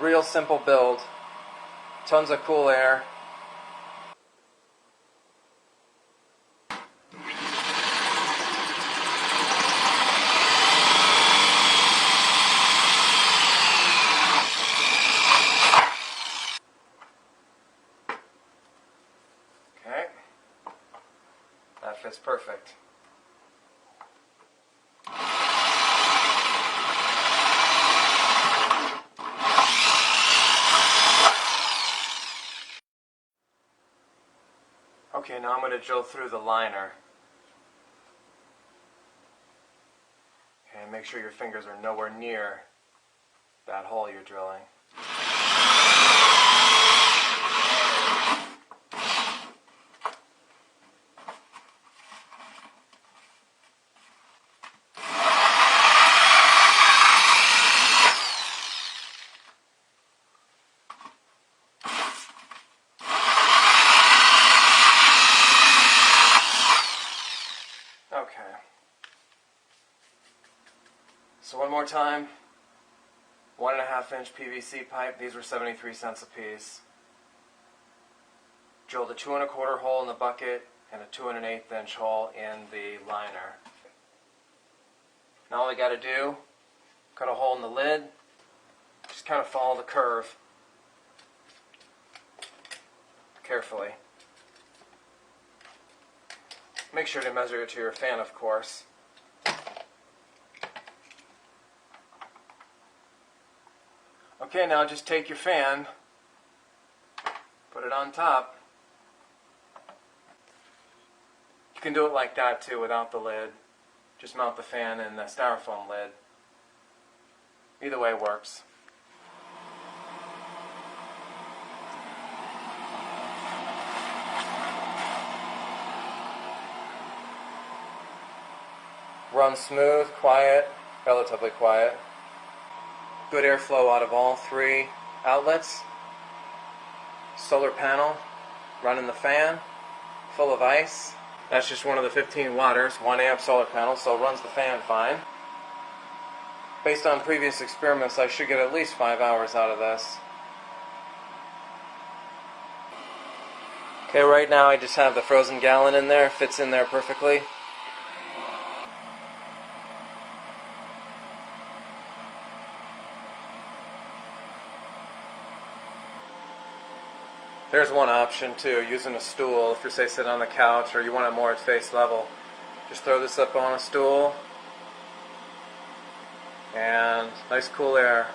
real simple build. Tons of cool air. Okay, that fits perfect. Okay, now I'm going to drill through the liner. Okay, make sure your fingers are nowhere near that hole you're drilling. Okay. So one more time, 1.5 inch PVC pipe. These were 73 cents a piece. Drilled a 2 1/4 hole in the bucket and a 2 1/8 inch hole in the liner. Now all we got to do, cut a hole in the lid, just kind of follow the curve carefully. Make sure to measure it to your fan, of course. Okay, now just take your fan, put it on top. You can do it like that too, without the lid. Just mount the fan in the styrofoam lid. Either way works. Run smooth, quiet, relatively quiet. Good airflow out of all 3 outlets. Solar panel, running the fan, full of ice. That's just one of the 15 waters, 1 amp solar panel, so it runs the fan fine. Based on previous experiments, I should get at least 5 hours out of this. Okay, right now I just have the frozen gallon in there, fits in there perfectly. There's one option too, using a stool. If you're, say, sitting on the couch or you want it more at face level, just throw this up on a stool and nice cool air.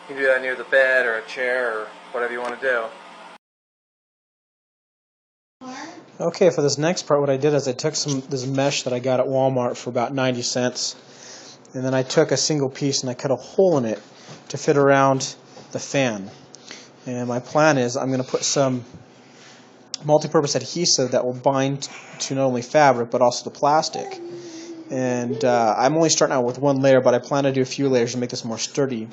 You can do that near the bed or a chair or whatever you want to do. Okay, for this next part, what I did is I took this mesh that I got at Walmart for about 90 cents, and then I took a single piece and I cut a hole in it to fit around the fan. And my plan is I'm going to put some multi-purpose adhesive that will bind to not only fabric but also the plastic. And I'm only starting out with 1 layer, but I plan to do a few layers to make this more sturdy.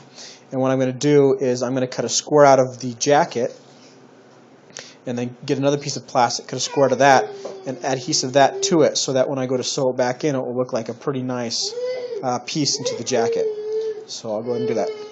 And what I'm going to do is I'm going to cut a square out of the jacket and then get another piece of plastic, cut a square to that, and adhesive that to it so that when I go to sew it back in, it will look like a pretty nice piece into the jacket. So I'll go ahead and do that.